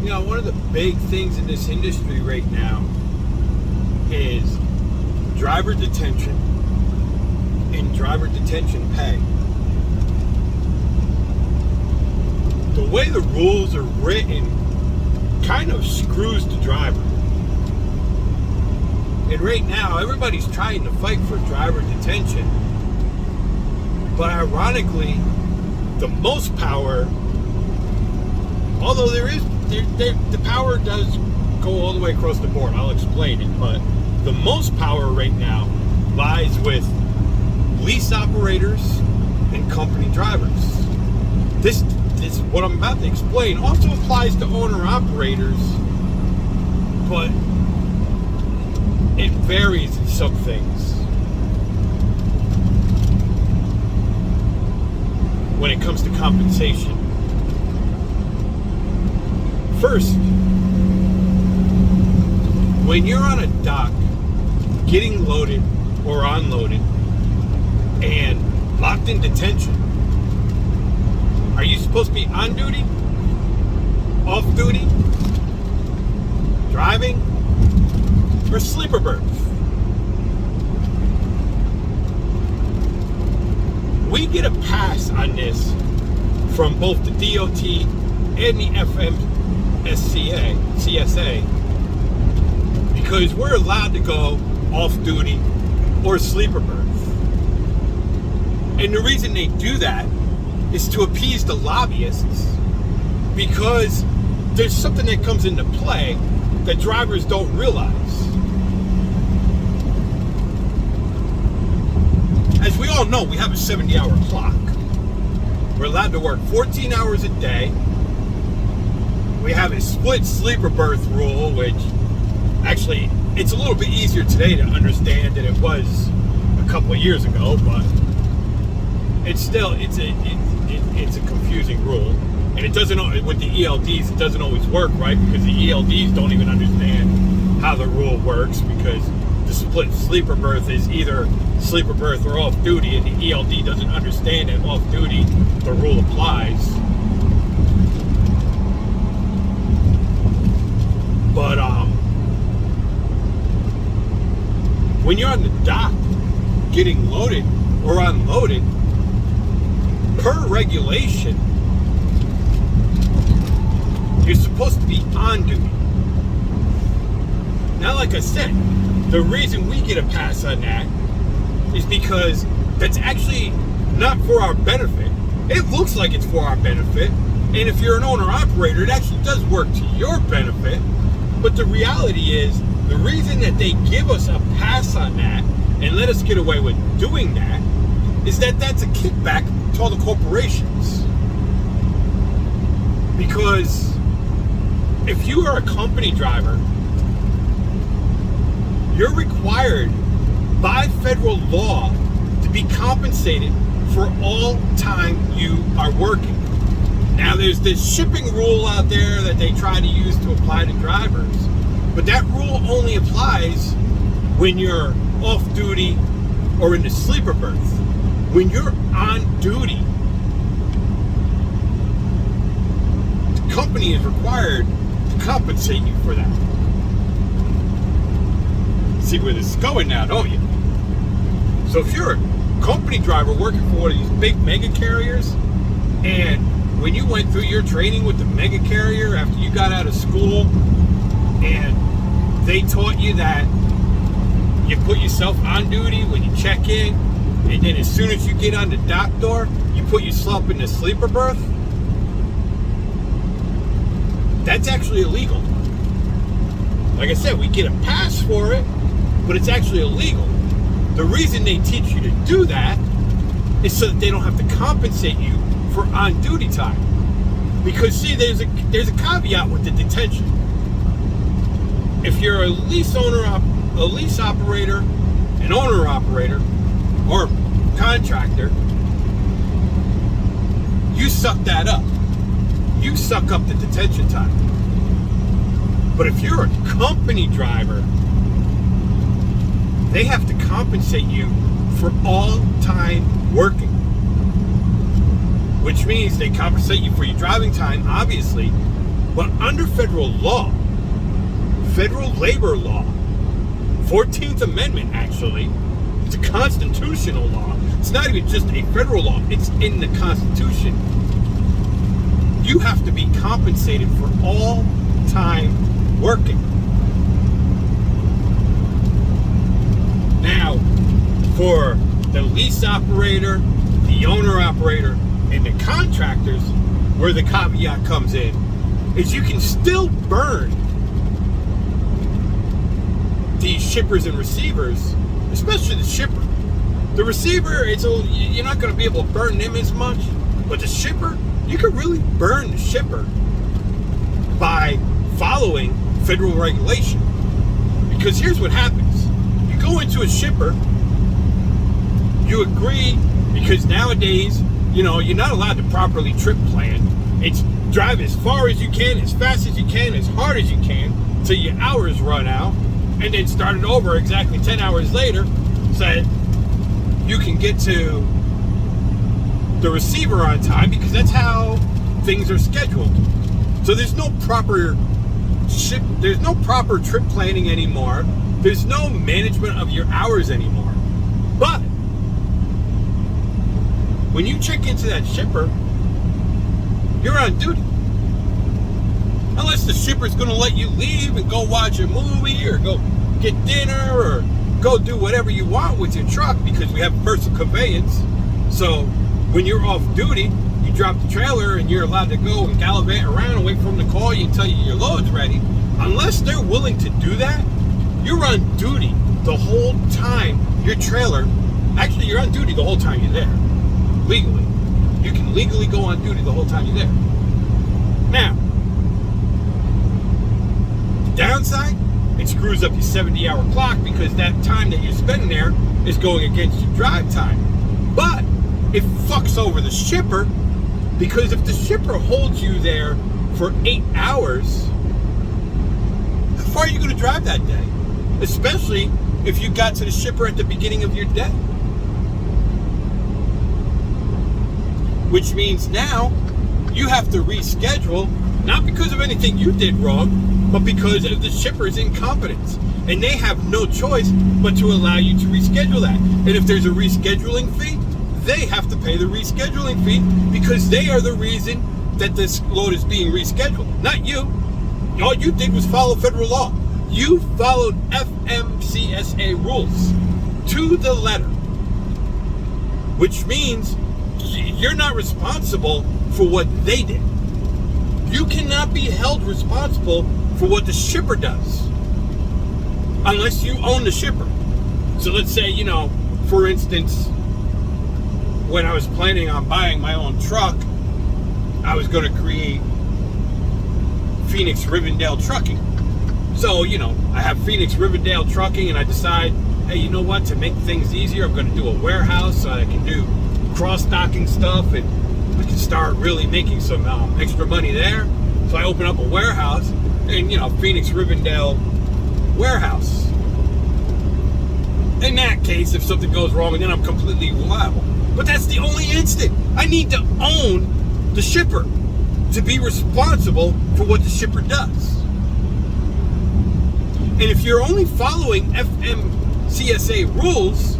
One of the big things in this industry right now is driver detention and driver detention pay. The way the rules are written kind of screws the driver. And right now, everybody's trying to fight for driver detention. But ironically, the most power, although the power does go all the way across the board, I'll explain it, but the most power right now lies with lease operators and company drivers. This what I'm about to explain also applies to owner-operators, but it varies in some things. When it comes to compensation. First, when you're on a dock getting loaded or unloaded and locked in detention, are you supposed to be on duty, off duty, driving, or sleeper berth? We get a pass on this from both the DOT and the CSA because we're allowed to go off duty or sleeper berth. And the reason they do that is to appease the lobbyists, because there's something that comes into play that drivers don't realize. As we all know, we have a 70-hour clock. We're allowed to work 14 hours a day. We have a split sleeper berth rule, which actually, it's a little bit easier today to understand than it was a couple of years ago, but it's still, it's a confusing rule. And it doesn't, with the ELDs, it doesn't always work, right? Because the ELDs don't even understand how the rule works, because the split sleeper berth is either sleeper berth or off duty, and the ELD doesn't understand that off duty the rule applies. But when you're on the dock getting loaded or unloaded, per regulation, you're supposed to be on duty. Now, like I said, the reason we get a pass on that is because that's actually not for our benefit. It looks like it's for our benefit, and if you're an owner-operator, it actually does work to your benefit. But the reality is, the reason that they give us a pass on that and let us get away with doing that is that that's a kickback to all the corporations. Because if you are a company driver, you're required by federal law to be compensated for all time you are working. Now, there's this shipping rule out there that they try to use to apply to drivers, but that rule only applies when you're off duty or in the sleeper berth. When you're on duty, the company is required to compensate you for that. See where this is going now, don't you? So if you're a company driver working for one of these big mega carriers, and when you went through your training with the mega carrier after you got out of school, and they taught you that you put yourself on duty when you check in, and then as soon as you get on the dock door, you put yourself in the sleeper berth, that's actually illegal. Like I said, we get a pass for it, but it's actually illegal. The reason they teach you to do that is so that they don't have to compensate you for on-duty time. Because see, there's a caveat with the detention. If you're a lease operator, an owner operator, or contractor, you suck that up. You suck up the detention time. But if you're a company driver, they have to compensate you for all time working. Which means they compensate you for your driving time, obviously, But under federal law, federal labor law, 14th Amendment actually, it's a constitutional law. It's not even just a federal law, it's in the Constitution. You have to be compensated for all time working. Now, for the lease operator, the owner operator, and the contractors, where the caveat comes in, is you can still burn these shippers and receivers, especially the shipper. The receiver, you're not going to be able to burn them as much, but the shipper, you can really burn the shipper by following federal regulation. Because here's what happens. You go into a shipper, you agree, because nowadays, you're not allowed to properly trip plan. It's drive as far as you can, as fast as you can, as hard as you can, till your hours run out, and then start it over exactly 10 hours later, so that you can get to the receiver on time, because that's how things are scheduled. So there's no proper trip planning anymore. There's no management of your hours anymore. But when you check into that shipper, you're on duty. Unless the shipper's going to let you leave and go watch a movie or go get dinner or go do whatever you want with your truck, because we have personal conveyance. So when you're off duty, you drop the trailer and you're allowed to go and gallivant around and wait for them to call you and tell you your load's ready. Unless they're willing to do that, you're on duty the whole time your trailer, actually you're on duty the whole time you're there, legally. You can legally go on duty the whole time you're there. Now, the downside, it screws up your 70-hour clock, because that time that you're spending there is going against your drive time. But it fucks over the shipper, because if the shipper holds you there for 8 hours, how far are you going to drive that day? Especially if you got to the shipper at the beginning of your day. Which means now you have to reschedule, not because of anything you did wrong, but because of the shipper's incompetence. And they have no choice but to allow you to reschedule that. And if there's a rescheduling fee, they have to pay the rescheduling fee, because they are the reason that this load is being rescheduled, not you. All you did was follow federal law. You followed FMCSA rules to the letter, which means you're not responsible for what they did. You cannot be held responsible for what the shipper does, unless you own the shipper. So let's say, for instance, when I was planning on buying my own truck, I was going to create Phoenix Rivendell Trucking. So, I have Phoenix Rivendell Trucking, and I decide, hey, you know what, to make things easier, I'm going to do a warehouse so I can do cross-docking stuff, and I can start really making some extra money there. So I open up a warehouse, and Phoenix Rivendell Warehouse. In that case, if something goes wrong, and then I'm completely liable. But that's the only instant. I need to own the shipper to be responsible for what the shipper does. And if you're only following FMCSA rules,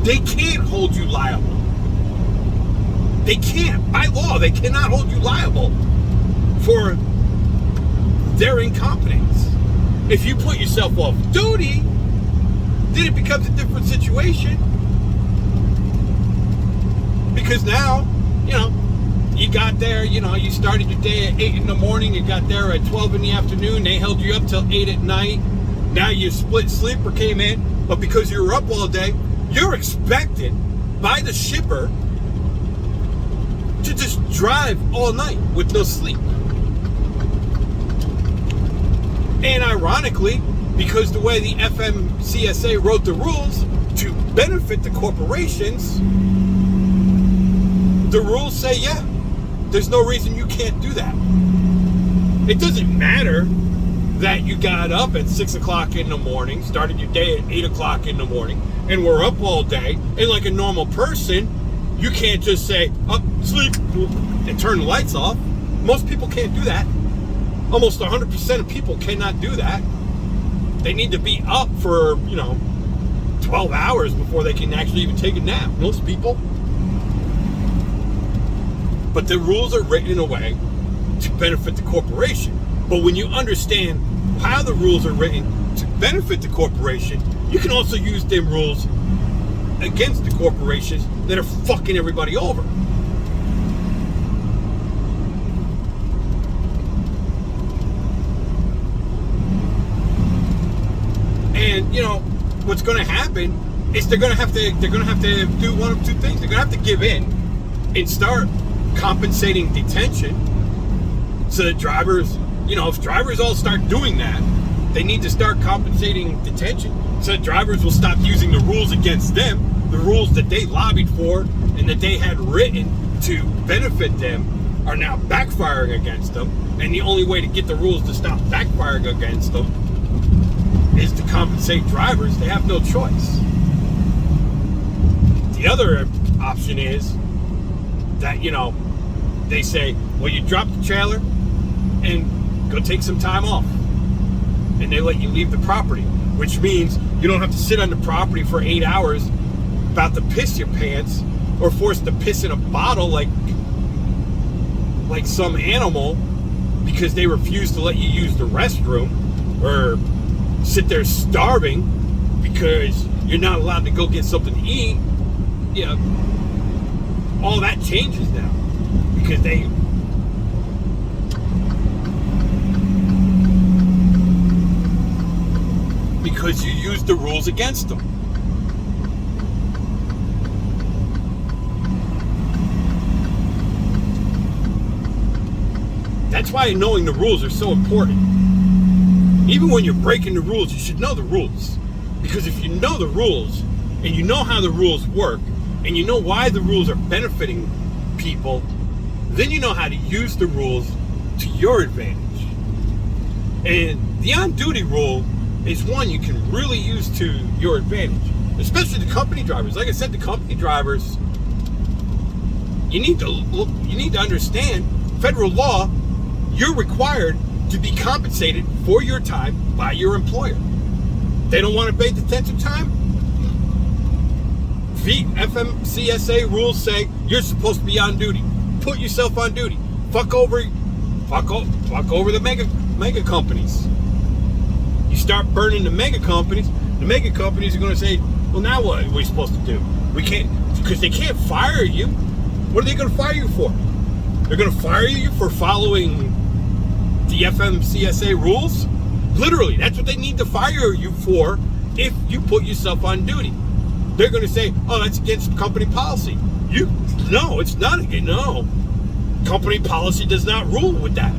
they can't hold you liable. They can't. By law, they cannot hold you liable for their incompetence. If you put yourself off duty, then it becomes a different situation. Because now, you got there, you started your day at 8 in the morning, you got there at 12 in the afternoon, they held you up till 8 at night. Now your split sleeper came in, but because you were up all day, you're expected by the shipper to just drive all night with no sleep. And ironically, because the way the FMCSA wrote the rules to benefit the corporations, the rules say, yeah, there's no reason you can't do that. It doesn't matter that you got up at 6 o'clock in the morning, started your day at 8 o'clock in the morning, and were up all day, and like a normal person, you can't just say, up, sleep, and turn the lights off. Most people can't do that. Almost 100% of people cannot do that. They need to be up for, 12 hours before they can actually even take a nap. Most people. But the rules are written in a way to benefit the corporation. But when you understand how the rules are written to benefit the corporation, you can also use them rules against the corporations that are fucking everybody over. And what's going to happen is they're going to have to do one of two things. They're going to have to give in and start compensating detention, so that drivers, if drivers all start doing that, they need to start compensating detention, so that drivers will stop using the rules against them, the rules that they lobbied for and that they had written to benefit them are now backfiring against them. And the only way to get the rules to stop backfiring against them is to compensate drivers. They have no choice. The other option is that, they say, well, you drop the trailer and go take some time off. And they let you leave the property, which means you don't have to sit on the property for 8 hours about to piss your pants or forced to piss in a bottle like some animal because they refuse to let you use the restroom, or sit there starving because you're not allowed to go get something to eat. All that changes now because you use the rules against them. That's why knowing the rules are so important. Even when you're breaking the rules, you should know the rules. Because if you know the rules, and you know how the rules work, and you know why the rules are benefiting people, then you know how to use the rules to your advantage. And the on-duty rule is one you can really use to your advantage, especially the company drivers. Like I said, the company drivers, you need to understand federal law. You're required to be compensated for your time by your employer. They don't want to pay detention time. FMCSA rules say you're supposed to be on duty. Put yourself on duty. Fuck over the mega companies. You start burning the mega companies. The mega companies are going to say, well, now what are we supposed to do? We can't, because they can't fire you. What are they going to fire you for? They're going to fire you for following the FMCSA rules? Literally, that's what they need to fire you for if you put yourself on duty. They're going to say, oh, that's against company policy. No, it's not against, no. Company policy does not rule with that.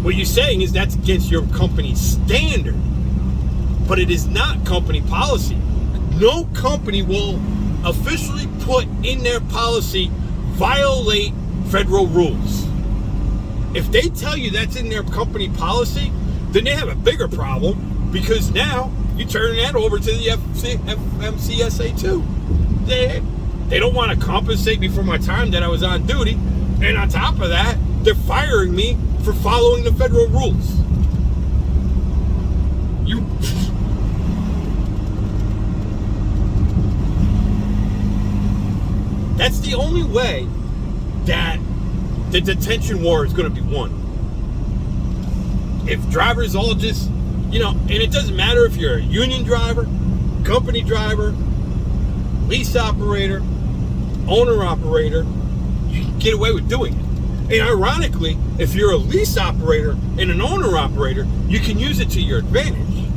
What you're saying is that's against your company's standard. But it is not company policy. No company will officially put in their policy, violate federal rules. If they tell you that's in their company policy, then they have a bigger problem, because now you turn that over to the FMCSA too. They don't want to compensate me for my time that I was on duty, and on top of that, they're firing me for following the federal rules. That's the only way that the detention war is going to be won. If drivers all just, and it doesn't matter if you're a union driver, company driver, lease operator, owner operator, you can get away with doing it. And ironically, if you're a lease operator and an owner operator, you can use it to your advantage,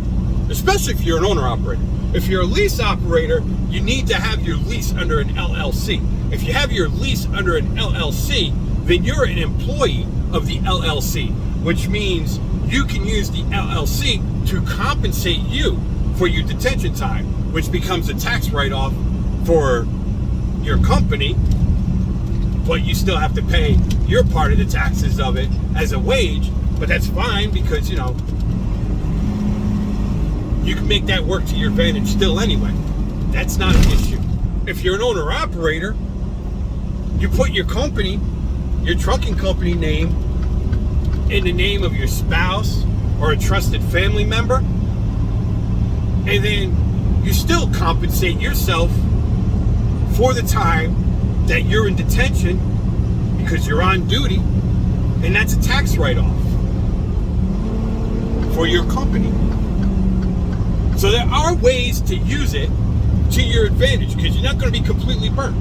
especially if you're an owner operator. If you're a lease operator, you need to have your lease under an LLC. If you have your lease under an LLC, then you're an employee of the LLC, which means you can use the LLC to compensate you for your detention time, which becomes a tax write-off for your company, but you still have to pay your part of the taxes of it as a wage. But that's fine, because you can make that work to your advantage still anyway. That's not an issue. If you're an owner-operator, you put your company, your trucking company name in the name of your spouse or a trusted family member, and then you still compensate yourself for the time that you're in detention because you're on duty, and that's a tax write-off for your company. So there are ways to use it to your advantage because you're not going to be completely burnt.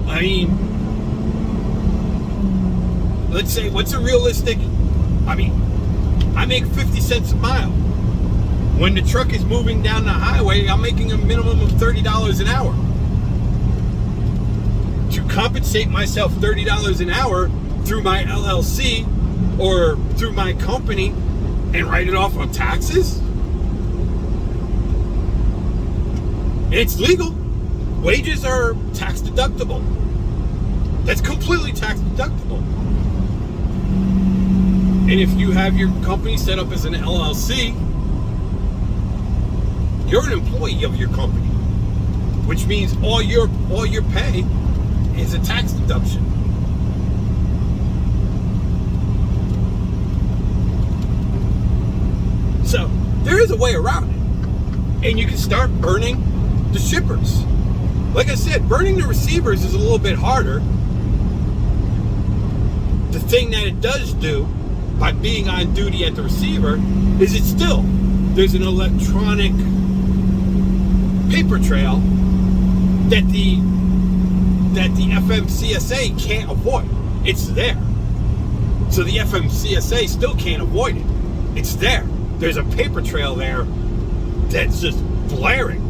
I mean, let's say, what's a realistic, I make 50 cents a mile. When the truck is moving down the highway, I'm making a minimum of $30 an hour. To compensate myself $30 an hour through my LLC or through my company and write it off on taxes? It's legal. Wages are tax deductible. That's completely tax deductible. And if you have your company set up as an LLC, you're an employee of your company, which means all your pay is a tax deduction. So there is a way around it, and you can start burning the shippers. Like I said, burning the receivers is a little bit harder. The thing that it does do by being on duty at the receiver is there's an electronic paper trail that the FMCSA can't avoid. It's there. So the FMCSA still can't avoid it. It's there. There's a paper trail there that's just glaring.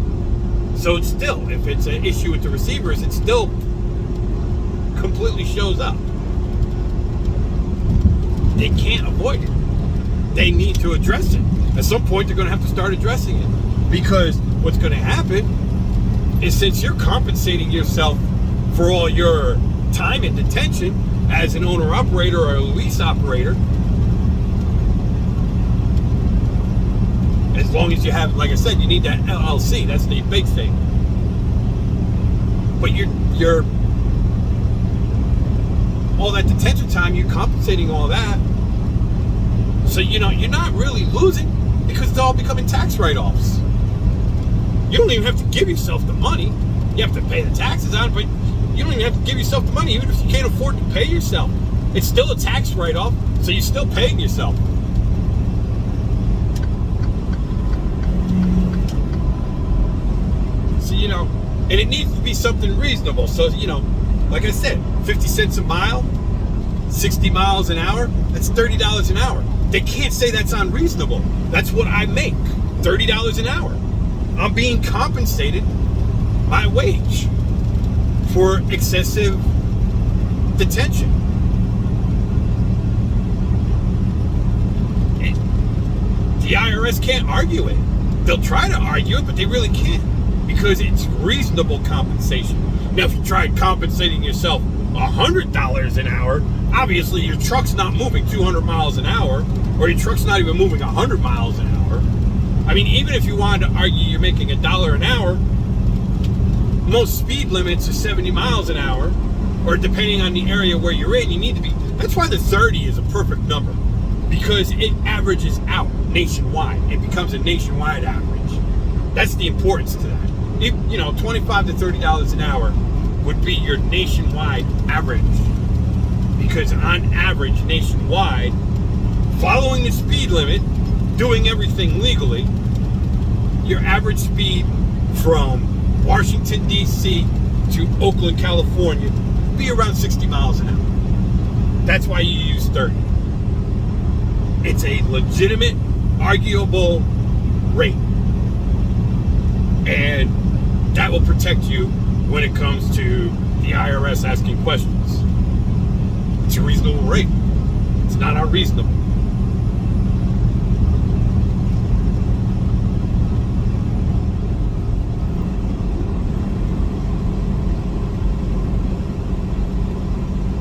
So it's still, if it's an issue with the receivers, it still completely shows up. They can't avoid it. They need to address it. At some point, they're going to have to start addressing it. Because what's going to happen is, since you're compensating yourself for all your time in detention as an owner-operator or a lease operator, as long as you have, like I said, you need that LLC. That's the big thing. But you're all that detention time, you're compensating all that. So, you're not really losing because it's all becoming tax write-offs. You don't even have to give yourself the money. You have to pay the taxes on it, but you don't even have to give yourself the money, even if you can't afford to pay yourself. It's still a tax write-off, so you're still paying yourself. So, and it needs to be something reasonable. So, like I said, 50 cents a mile, 60 miles an hour, that's $30 an hour. They can't say that's unreasonable. That's what I make, $30 an hour. I'm being compensated my wage for excessive detention. The IRS can't argue it. They'll try to argue it, but they really can't, because it's reasonable compensation. Now, if you tried compensating yourself $100 an hour, obviously your truck's not moving 200 miles an hour, or your truck's not even moving 100 miles an hour. I mean, even if you wanted to argue you're making $1 an hour, most speed limits are 70 miles an hour, or depending on the area where you're in, you need to be. That's why the 30 is a perfect number, because it averages out nationwide. It becomes a nationwide average. That's the importance to that. 25 to $30 an hour would be your nationwide average, because on average nationwide, following the speed limit, doing everything legally, your average speed from Washington, D.C. to Oakland, California would be around 60 miles an hour. That's why you use 30. It's a legitimate, arguable rate. And that will protect you when it comes to the IRS asking questions. It's a reasonable rate. It's not unreasonable.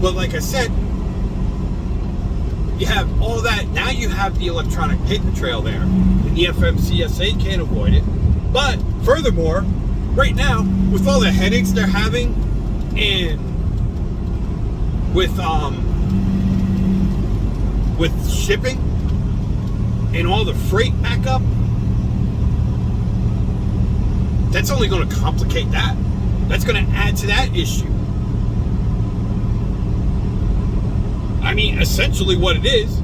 But like I said, you have all that. Now you have the electronic paper trail there, and the FMCSA can't avoid it. But furthermore, right now, with all the headaches they're having, and with with shipping and all the freight back up, that's only going to complicate that. That's going to add to that issue. I mean, essentially what it is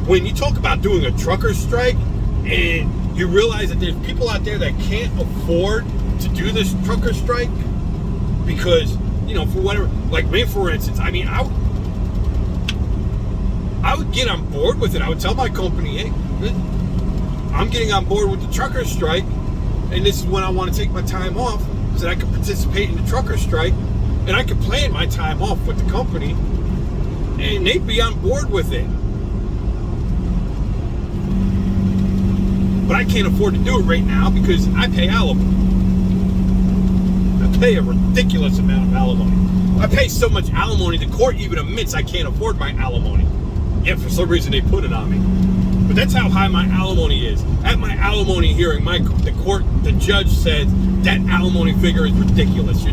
when you talk about doing a trucker strike and you realize that there's people out there that can't afford to do this trucker strike because, you know, for whatever, like me, for instance, I mean, I would get on board with it. I would tell my company, hey, I'm getting on board with the trucker strike, and this is when I want to take my time off so that I can participate in the trucker strike, and I can plan my time off with the company, and they'd be on board with it. But I can't afford to do it right now because I pay alimony. I pay a ridiculous amount of alimony. I pay so much alimony, the court even admits I can't afford my alimony. Yet for some reason they put it on me. But that's how high my alimony is. At my alimony hearing, the judge said that alimony figure is ridiculous.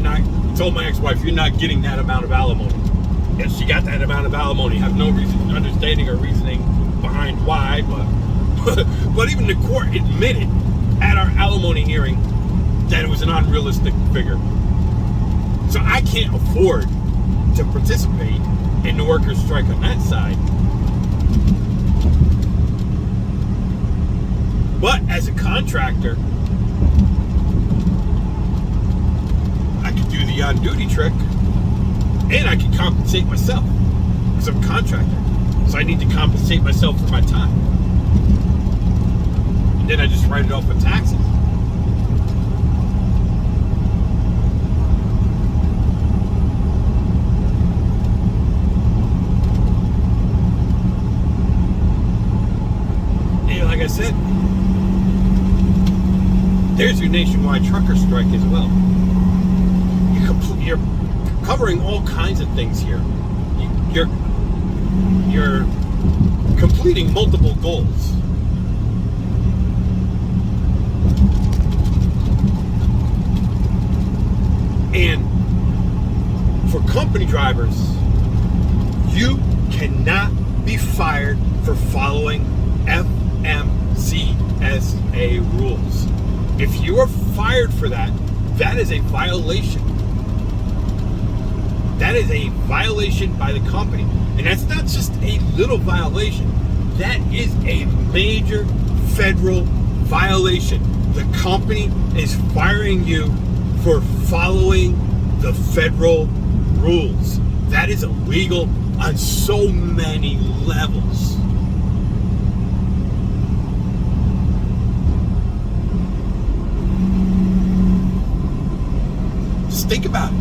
Told my ex-wife, you're not getting that amount of alimony. Yes, she got that amount of alimony. Have no understanding or reasoning behind why, but even the court admitted at our alimony hearing that it was an unrealistic figure. So I can't afford to participate in the workers' strike on that side. But as a contractor, I could do the on-duty trick, and I can compensate myself because I'm a contractor. So I need to compensate myself for my time. And then I just write it off with taxes. And like I said, there's your nationwide trucker strike as well. You're covering all kinds of things here. You're completing multiple goals. And for company drivers, you cannot be fired for following FMCSA rules. If you are fired for that, that is a violation. That is a violation by the company. And that's not just a little violation. That is a major federal violation. The company is firing you for following the federal rules. That is illegal on so many levels. Just think about it.